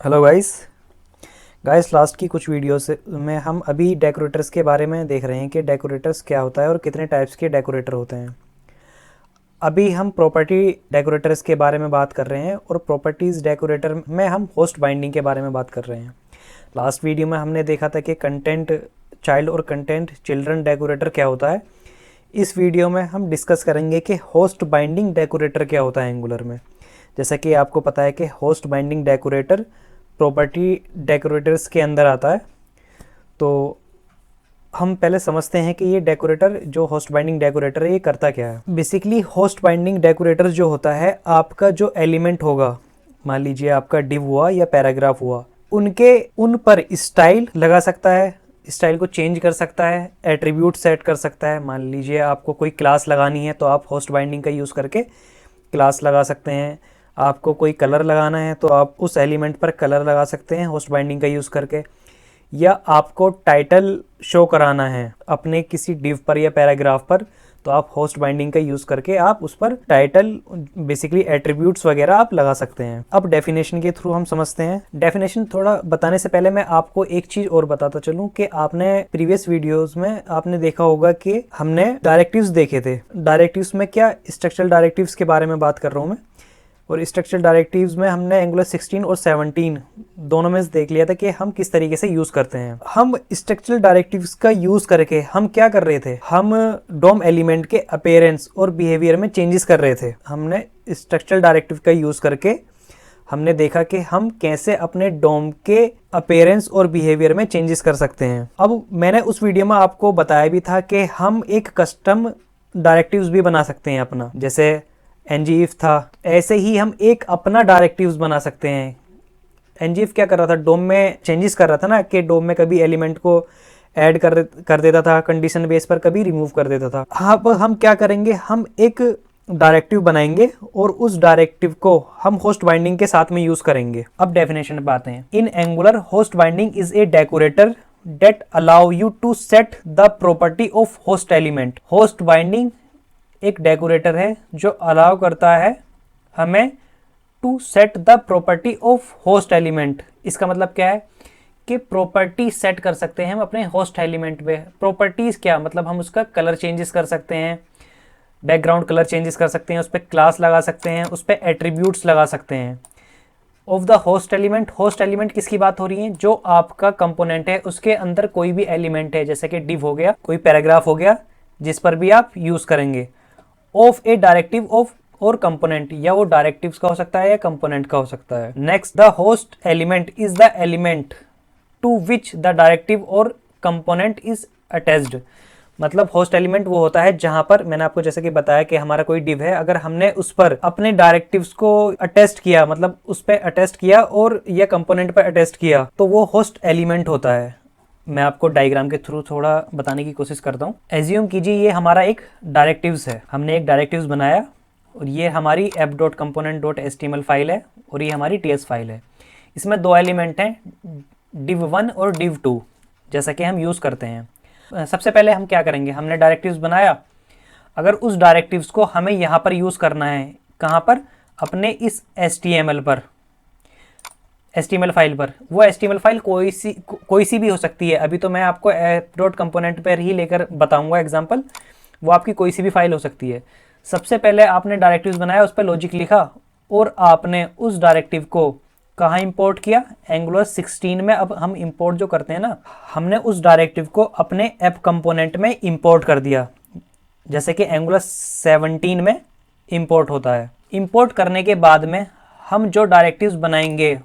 Hello guys. Last की कुछ videos में हम अभी डेकोरेटर्स के बारे में देख रहे हैं कि डेकोरेटर्स क्या होता है और कितने टाइप्स के डेकोरेटर होते हैं। अभी हम प्रॉपर्टी डेकोरेटर्स के बारे में बात कर रहे हैं और प्रॉपर्टीज़ डेकोरेटर में हम होस्ट बाइंडिंग के बारे में बात कर रहे हैं। लास्ट वीडियो में हमने देखा था कि कंटेंट चाइल्ड और कंटेंट चिल्ड्रन डेकोरेटर क्या होता है। इस वीडियो में हम डिस्कस करेंगे कि होस्ट बाइंडिंग डेकोरेटर क्या होता है एंगुलर में। जैसा कि आपको पता है कि host binding decorator property decorators के अंदर आता है। तो हम पहले समझते हैं कि ये डेकोरेटर जो होस्ट बाइंडिंग डेकोरेटर है ये करता क्या है। बेसिकली होस्ट बाइंडिंग डेकोरेटर जो होता है, आपका जो एलिमेंट होगा, मान लीजिए आपका डिव हुआ या पैराग्राफ हुआ, उन पर स्टाइल लगा सकता है, स्टाइल को चेंज कर सकता है, एट्रीब्यूट सेट कर सकता है। मान लीजिए आपको कोई क्लास लगानी है तो आप होस्ट बाइंडिंग का यूज़ करके क्लास लगा सकते हैं। आपको कोई कलर लगाना है तो आप उस एलिमेंट पर कलर लगा सकते हैं होस्ट बाइंडिंग का यूज़ करके। या आपको टाइटल शो कराना है अपने किसी डिव पर या पैराग्राफ पर, तो आप होस्ट बाइंडिंग का यूज़ करके आप उस पर टाइटल, बेसिकली एट्रीब्यूट्स वगैरह आप लगा सकते हैं। अब डेफिनेशन के थ्रू हम समझते हैं। डेफिनेशन थोड़ा बताने से पहले मैं आपको एक चीज़ और बताता चलूँ कि आपने प्रीवियस वीडियोस में आपने देखा होगा कि हमने डायरेक्टिव्स देखे थे। डायरेक्टिव्स में क्या, स्ट्रक्चरल डायरेक्टिव्स के बारे में बात कर रहा हूँ मैं। और स्ट्रक्चरल डायरेक्टिव्स में हमने एंगुलर 16 और 17 दोनों में देख लिया था कि हम किस तरीके से यूज़ करते हैं। हम स्ट्रक्चरल डायरेक्टिव्स का यूज़ करके हम क्या कर रहे थे, हम डोम एलिमेंट के अपीयरेंस और बिहेवियर में चेंजेस कर रहे थे। हमने स्ट्रक्चरल डायरेक्टिव का यूज़ करके हमने देखा कि हम कैसे अपने डोम के अपीयरेंस और बिहेवियर में चेंजेस कर सकते हैं। अब मैंने उस वीडियो में आपको बताया भी था कि हम एक कस्टम डायरेक्टिव्स भी बना सकते हैं अपना, जैसे ngif था। ऐसे ही हम एक अपना डायरेक्टिव्स बना सकते हैं। ngif क्या कर रहा था, डोम में चेंजेस कर रहा था ना, कि डोम में कभी एलिमेंट को ऐड कर देता था कंडीशन बेस पर, कभी रिमूव कर देता था। अब हम क्या करेंगे, हम एक डायरेक्टिव बनाएंगे और उस डायरेक्टिव को हम होस्ट बाइंडिंग के साथ में यूज करेंगे। अब डेफिनेशन पे आते हैं। In Angular, host binding is a decorator that allow you to set the property of host element। Host binding एक डेकोरेटर है जो अलाउ करता है हमें to set the property of host element. इसका मतलब क्या है कि प्रॉपर्टी सेट कर सकते हैं हम अपने होस्ट एलिमेंट पे। प्रॉपर्टीज क्या मतलब, हम उसका कलर चेंजेस कर सकते हैं, बैकग्राउंड कलर चेंजेस कर सकते हैं, उस पर क्लास लगा सकते हैं, उस पर एट्रीब्यूट्स लगा सकते हैं। Of the host element, host element किसकी बात हो रही है, जो आपका कंपोनेंट है उसके अंदर कोई भी एलिमेंट है, जैसे कि डिव हो गया, कोई पैराग्राफ हो गया, जिस पर भी आप यूज करेंगे। ऑफ ए डायरेक्टिव ऑफ और कंपोनेंट, या वो डायरेक्टिव्स का हो सकता है या कंपोनेंट का हो सकता है। Next, the host element is the element to which the directive और कंपोनेंट इज अटैच्ड। मतलब होस्ट एलिमेंट वो होता है जहां पर, मैंने आपको जैसे कि बताया कि हमारा कोई डिव है, अगर हमने उस पर अपने डायरेक्टिव्स को अटेस्ट किया, मतलब उस पर अटेस्ट किया और या कंपोनेंट पर अटेस्ट किया, तो वो होस्ट एलिमेंट होता है। मैं आपको डायग्राम के थ्रू थोड़ा बताने की कोशिश करता हूँ। एज्यूम कीजिए ये हमारा एक डायरेक्टिव्स है, हमने एक डायरेक्टिव्स बनाया और ये हमारी app.component.html फाइल है और ये हमारी ts फाइल है। इसमें दो एलिमेंट हैं, div1 और div2, जैसा कि हम यूज़ करते हैं। सबसे पहले हम क्या करेंगे, हमने डायरेक्टिव्स बनाया, अगर उस डायरेक्टिव्स को हमें यहाँ पर यूज़ करना है, कहाँ पर, अपने इस HTML पर, HTML फाइल पर। वो HTML फाइल कोई सी भी हो सकती है। अभी तो मैं आपको app.component पर ही लेकर बताऊंगा एग्जांपल, वो आपकी कोई सी भी फाइल हो सकती है। सबसे पहले आपने डायरेक्टिव्स बनाया, उस पर लॉजिक लिखा और आपने उस डायरेक्टिव को कहाँ इंपोर्ट किया, एंगुलर 16 में। अब हम इंपोर्ट जो करते हैं ना, हमने उस डायरेक्टिव को अपने ऐप कंपोनेंट में इंपोर्ट कर दिया, जैसे कि एंगुलर 17 में इंपोर्ट होता है। इंपोर्ट करने के बाद में हम जो डायरेक्टिव्स बनाएंगे,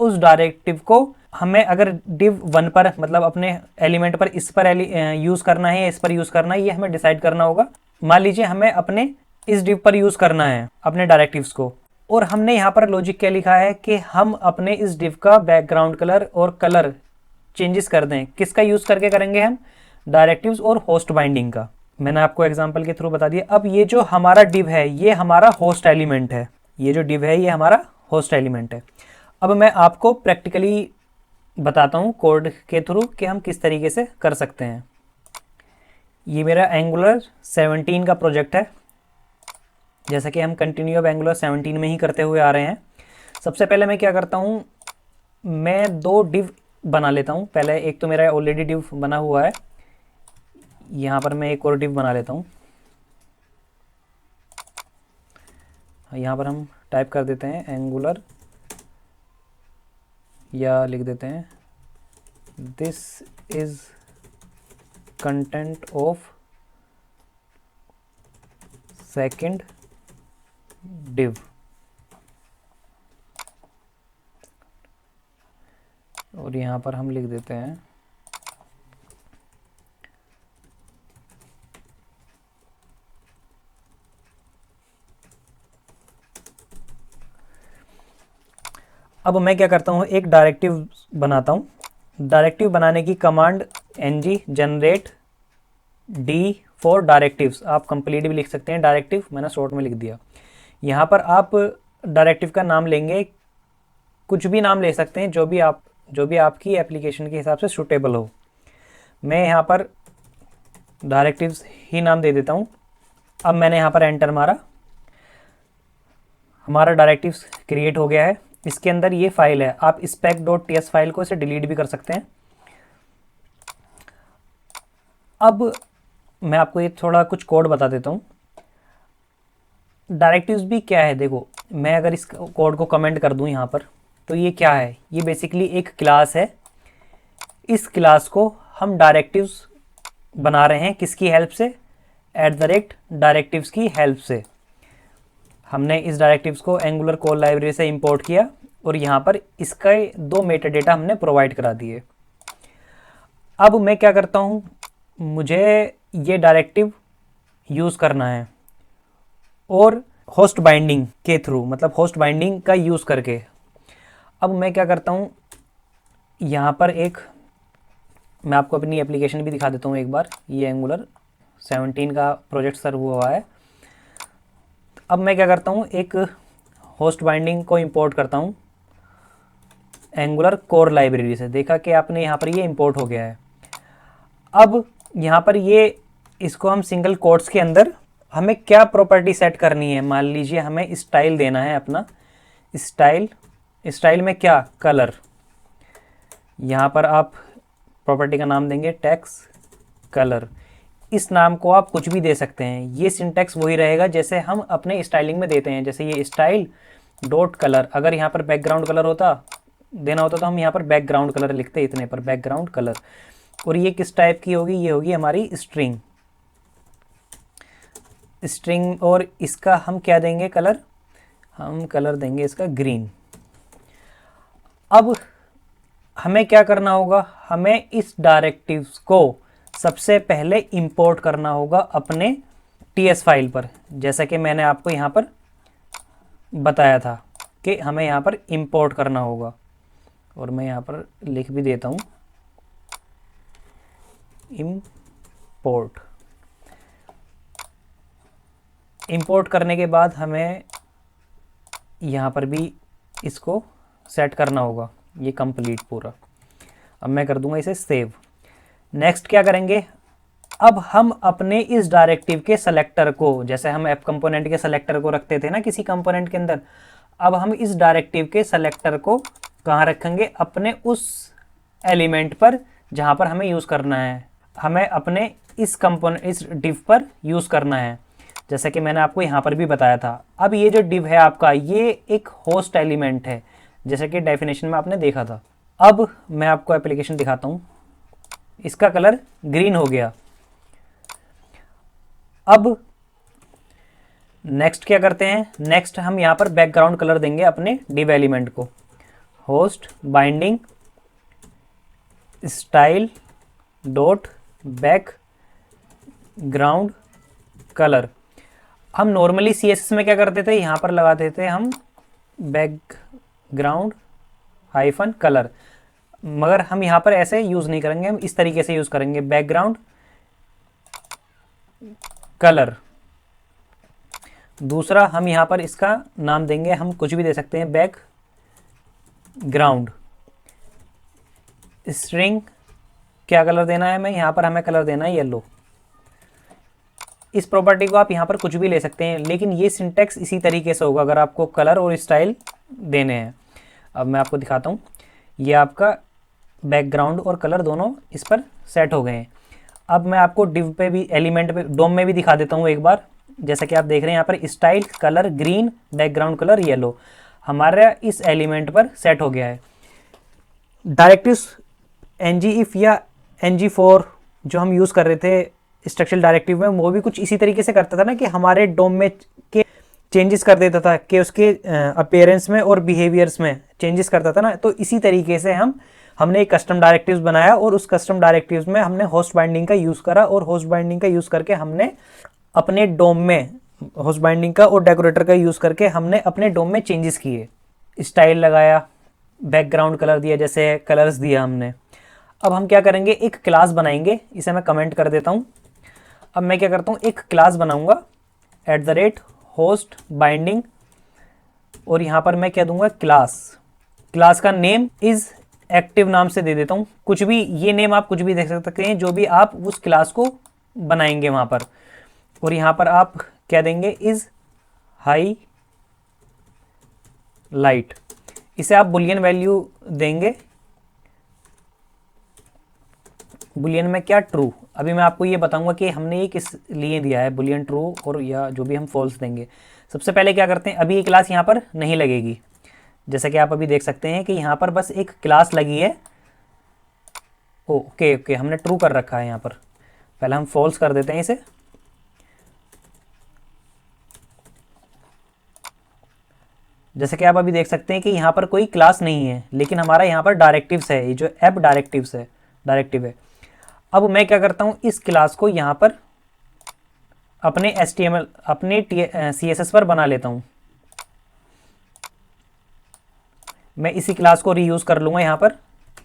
उस डायरेक्टिव को हमें अगर div1 पर, मतलब अपने एलिमेंट पर, इस पर यूज़ करना है या इस पर यूज़ करना है, ये हमें डिसाइड करना होगा। मान लीजिए हमें अपने इस div पर यूज़ करना है अपने डायरेक्टिव्स को, और हमने यहाँ पर लॉजिक क्या लिखा है कि हम अपने इस div का बैकग्राउंड कलर और कलर चेंजेस कर दें। किसका यूज़ करके करेंगे हम, डायरेक्टिव्स और होस्ट बाइंडिंग का। मैंने आपको एग्जाम्पल के थ्रू बता दिया। अब ये जो हमारा div है ये हमारा होस्ट एलिमेंट है, ये जो div है ये हमारा होस्ट एलिमेंट है। अब मैं आपको प्रैक्टिकली बताता हूँ कोड के थ्रू कि हम किस तरीके से कर सकते हैं। ये मेरा एंगुलर 17 का प्रोजेक्ट है, जैसा कि हम कंटिन्यू अब एंगुलर 17 में ही करते हुए आ रहे हैं। सबसे पहले मैं क्या करता हूँ, मैं दो डिव बना लेता हूँ। पहले एक तो मेरा ऑलरेडी डिव बना हुआ है, यहाँ पर मैं एक और डिव बना लेता हूँ। यहाँ पर हम टाइप कर देते हैं एंगुलर, या लिख देते हैं this is content of second div, और यहाँ पर हम लिख देते हैं अब मैं क्या करता हूँ, एक डायरेक्टिव बनाता हूँ। डायरेक्टिव बनाने की command ng generate D for directives, आप कंप्लीट भी लिख सकते हैं, डायरेक्टिव मैंने शॉर्ट में लिख दिया। यहाँ पर आप डायरेक्टिव का नाम लेंगे, कुछ भी नाम ले सकते हैं, जो भी आपकी एप्लीकेशन के हिसाब से सूटेबल हो। मैं यहाँ पर डायरेक्टिव्स ही नाम दे देता हूँ। अब मैंने यहाँ पर एंटर मारा, हमारा डायरेक्टिव्स क्रिएट हो गया है। इसके अंदर ये फाइल है, आप spec.ts फाइल को इसे डिलीट भी कर सकते हैं। अब मैं आपको ये थोड़ा कुछ कोड बता देता हूँ। डायरेक्टिव्स भी क्या है, देखो मैं अगर इस कोड को कमेंट कर दूँ यहाँ पर, तो ये क्या है, ये बेसिकली एक क्लास है। इस क्लास को हम डायरेक्टिव्स बना रहे हैं, किसकी हेल्प से, @डायरेक्टिव्स की हेल्प से। हमने इस डायरेक्टिव्स को एंगुलर कॉल लाइब्रेरी से इंपोर्ट किया और यहाँ पर इसका 2 मेटा डेटा हमने प्रोवाइड करा दिए। अब मैं क्या करता हूँ, मुझे ये डायरेक्टिव यूज़ करना है और होस्ट बाइंडिंग के थ्रू, मतलब होस्ट बाइंडिंग का यूज़ करके। अब मैं क्या करता हूँ, यहाँ पर मैं आपको अपनी एप्लीकेशन भी दिखा देता हूँ एक बार। ये एंगुलर 17 का प्रोजेक्ट सर्व हुआ है। अब मैं क्या करता हूँ, एक होस्ट बाइंडिंग को इंपोर्ट करता हूँ एंगुलर कोर लाइब्रेरी से। देखा कि आपने यहाँ पर ये इंपोर्ट हो गया है। अब यहाँ पर इसको हम सिंगल कोट्स के अंदर हमें क्या प्रॉपर्टी सेट करनी है, मान लीजिए हमें स्टाइल देना है अपना, स्टाइल में क्या, कलर। यहाँ पर आप प्रॉपर्टी का नाम देंगे टेक्स्ट कलर। इस नाम को आप कुछ भी दे सकते हैं, ये सिंटैक्स वही रहेगा जैसे हम अपने स्टाइलिंग में देते हैं। जैसे ये स्टाइल डॉट कलर, अगर यहाँ पर बैकग्राउंड कलर देना होता तो हम यहाँ पर बैकग्राउंड कलर लिखते, इतने पर बैकग्राउंड कलर। और ये किस टाइप की होगी, ये होगी हमारी स्ट्रिंग। और इसका हम क्या देंगे, कलर, हम कलर देंगे इसका ग्रीन। अब हमें क्या करना होगा, हमें इस डायरेक्टिव्स को सबसे पहले इंपोर्ट करना होगा अपने टीएस फाइल पर, जैसा कि मैंने आपको यहाँ पर बताया था कि हमें यहाँ पर इंपोर्ट करना होगा। और मैं यहाँ पर लिख भी देता हूँ इंपोर्ट करने के बाद हमें यहाँ पर भी इसको सेट करना होगा, ये कंप्लीट पूरा। अब मैं कर दूंगा इसे सेव। नेक्स्ट क्या करेंगे, अब हम अपने इस डायरेक्टिव के सेलेक्टर को, जैसे हम ऐप कंपोनेंट के सेलेक्टर को रखते थे ना किसी कंपोनेंट के अंदर, अब हम इस डायरेक्टिव के सेलेक्टर को कहाँ रखेंगे, अपने उस एलिमेंट पर जहाँ पर हमें यूज़ करना है। हमें अपने इस डिव पर यूज़ करना है, जैसा कि मैंने आपको यहाँ पर भी बताया था। अब ये जो डिव है आपका, ये एक होस्ट एलिमेंट है, जैसे कि डेफिनेशन में आपने देखा था। अब मैं आपको एप्लीकेशन दिखाता हूँ, इसका कलर ग्रीन हो गया। अब नेक्स्ट क्या करते हैं, नेक्स्ट हम यहाँ पर बैकग्राउंड कलर देंगे अपने डिव एलिमेंट को। Host binding style dot background colour. हम नॉर्मली CSS में क्या करते थे, यहाँ पर लगाते थे हम बैकग्राउंड हाइफन कलर, मगर हम यहाँ पर ऐसे यूज़ नहीं करेंगे, हम इस तरीके से यूज़ करेंगे बैकग्राउंड कलर। दूसरा हम यहाँ पर इसका नाम देंगे, हम कुछ भी दे सकते हैं, बैकग्राउंड स्ट्रिंग। क्या कलर देना है, मैं यहाँ पर हमें कलर देना है येलो। इस प्रॉपर्टी को आप यहाँ पर कुछ भी ले सकते हैं, लेकिन ये सिंटैक्स इसी तरीके से होगा अगर आपको कलर और स्टाइल देने हैं। अब मैं आपको दिखाता हूँ, ये आपका बैकग्राउंड और कलर दोनों इस पर सेट हो गए हैं। अब मैं आपको डिव पे भी, एलिमेंट पे, डोम में भी दिखा देता हूँ एक बार। जैसा कि आप देख रहे हैं यहाँ पर style colour green, background colour yellow, हमारा इस एलिमेंट पर सेट हो गया है। डायरेक्टिव्स ng-if या ng4 जो हम यूज़ कर रहे थे स्ट्रक्चरल डायरेक्टिव में, वो भी कुछ इसी तरीके से करता था ना कि हमारे डोम में के चेंजेस कर देता था, कि उसके अपीयरेंस में और बिहेवियर्स में चेंजेस करता था ना। तो इसी तरीके से हमने एक कस्टम डायरेक्टिव्स बनाया और उस कस्टम डायरेक्टिव्स में हमने होस्ट बाइंडिंग का यूज़ करा, और होस्ट बाइंडिंग का यूज़ करके हमने अपने डोम में, होस्ट बाइंडिंग का और डेकोरेटर का यूज़ करके हमने अपने डोम में चेंजेस किए, स्टाइल लगाया, बैकग्राउंड कलर दिया, जैसे कलर्स दिया हमने। अब हम क्या करेंगे, एक क्लास बनाएंगे, इसे मैं कमेंट कर देता हूँ। अब मैं क्या करता हूँ, एक क्लास बनाऊँगा @host बाइंडिंग, और यहाँ पर मैं क्या दूंगा, क्लास का नेम इज़ एक्टिव नाम से दे देता हूँ। कुछ भी, ये नेम आप कुछ भी देख सकते हैं जो भी आप उस क्लास को बनाएंगे वहाँ पर। और यहाँ पर आप क्या देंगे, इज़ हाई लाइट, इसे आप बुलियन वैल्यू देंगे, बुलियन में क्या, ट्रू। अभी मैं आपको ये बताऊंगा कि हमने ये किस लिए दिया है, बुलियन ट्रू और या जो भी हम फॉल्स देंगे। सबसे पहले क्या करते हैं, अभी ये क्लास यहाँ पर नहीं लगेगी, जैसा कि आप अभी देख सकते हैं कि यहाँ पर बस एक क्लास लगी है। ओके, हमने ट्रू कर रखा है यहाँ पर, पहले हम फॉल्स कर देते हैं इसे। जैसे कि आप अभी देख सकते हैं कि यहाँ पर कोई क्लास नहीं है, लेकिन हमारा यहाँ पर डायरेक्टिव्स है, ये जो ऐप डायरेक्टिव है। अब मैं क्या करता हूँ, इस क्लास को यहाँ पर अपने HTML, अपने CSS पर बना लेता हूँ। मैं इसी क्लास को रीयूज़ कर लूँगा यहाँ पर,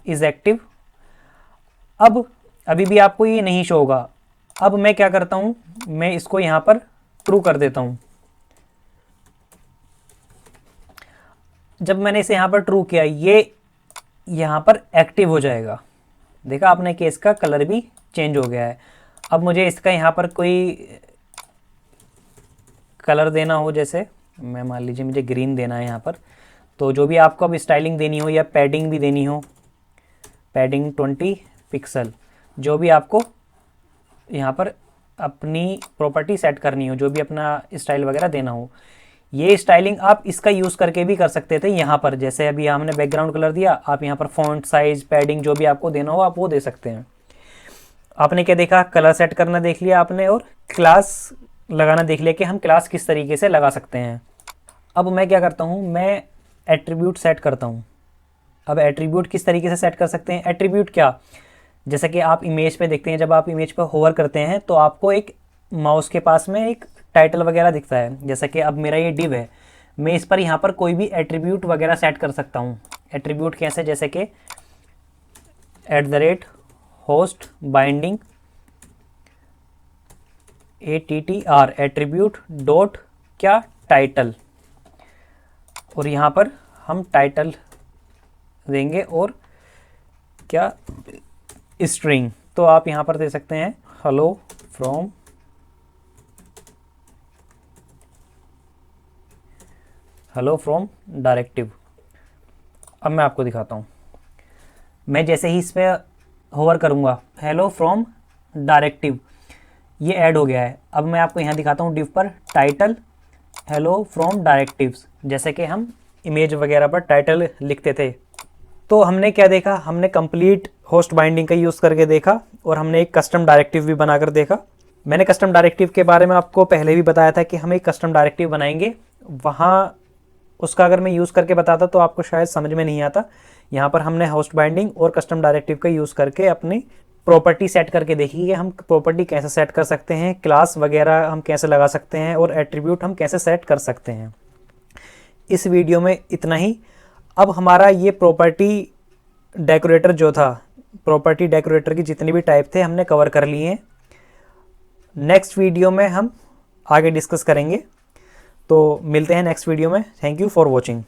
इज़ एक्टिव। अब अभी भी आपको ये नहीं शो होगा। अब मैं क्या करता हूँ, मैं इसको यहाँ पर ट्रू कर देता हूँ। जब मैंने इसे यहाँ पर ट्रू किया, ये यहाँ पर एक्टिव हो जाएगा। देखा आपने कि इसका कलर भी चेंज हो गया है। अब मुझे इसका यहाँ पर कोई कलर देना हो, जैसे मैं मान लीजिए मुझे ग्रीन देना है यहाँ पर, तो जो भी आपको अब स्टाइलिंग देनी हो या पैडिंग भी देनी हो, पैडिंग 20 पिक्सल, जो भी आपको यहाँ पर अपनी प्रॉपर्टी सेट करनी हो, जो भी अपना स्टाइल वगैरह देना हो, ये स्टाइलिंग आप इसका यूज़ करके भी कर सकते थे यहाँ पर। जैसे अभी हमने बैकग्राउंड कलर दिया, आप यहाँ पर फॉन्ट साइज, पैडिंग जो भी आपको देना हो आप वो दे सकते हैं। आपने क्या देखा, कलर सेट करना देख लिया आपने, और क्लास लगाना देख लिया कि हम क्लास किस तरीके से लगा सकते हैं। अब मैं क्या करता हूँ, मैं एट्रीब्यूट सेट करता हूँ। अब एट्रीब्यूट किस तरीके से सेट कर सकते हैं, एट्रीब्यूट क्या, जैसे कि आप इमेज पे देखते हैं, जब आप इमेज पे होवर करते हैं तो आपको एक माउस के पास में एक टाइटल वगैरह दिखता है। जैसा कि अब मेरा ये डिव है, मैं इस पर यहाँ पर कोई भी एट्रीब्यूट वगैरह सेट कर सकता हूँ। एट्रीब्यूट कैसे, जैसे कि @host binding ATTR attribute dot क्या, टाइटल, और यहाँ पर हम टाइटल देंगे और क्या, स्ट्रिंग। तो आप यहाँ पर दे सकते हैं हेलो फ्रॉम डायरेक्टिव। अब मैं आपको दिखाता हूँ, मैं जैसे ही इस पर होवर करूँगा, हेलो फ्रॉम डायरेक्टिव, ये ऐड हो गया है। अब मैं आपको यहाँ दिखाता हूँ डिव पर, टाइटल हेलो फ्रॉम डायरेक्टिव्स, जैसे कि हम इमेज वगैरह पर टाइटल लिखते थे। तो हमने क्या देखा, हमने कंप्लीट होस्ट बाइंडिंग का यूज़ करके देखा, और हमने एक कस्टम डायरेक्टिव भी बनाकर देखा। मैंने कस्टम डायरेक्टिव के बारे में आपको पहले भी बताया था कि हम एक कस्टम डायरेक्टिव बनाएंगे, वहाँ उसका अगर मैं यूज़ करके बताता तो आपको शायद समझ में नहीं आता। यहाँ पर हमने होस्ट बाइंडिंग और कस्टम डायरेक्टिव का यूज़ करके अपनी प्रॉपर्टी सेट करके देखी कि हम प्रॉपर्टी कैसे सेट कर सकते हैं, क्लास वगैरह हम कैसे लगा सकते हैं, और एट्रीब्यूट हम कैसे सेट कर सकते हैं। इस वीडियो में इतना ही। अब हमारा ये प्रॉपर्टी डेकोरेटर जो था, प्रॉपर्टी डेकोरेटर की जितने भी टाइप थे हमने कवर कर लिए हैं। नेक्स्ट वीडियो में हम आगे डिस्कस करेंगे, तो मिलते हैं नेक्स्ट वीडियो में। Thank you for watching.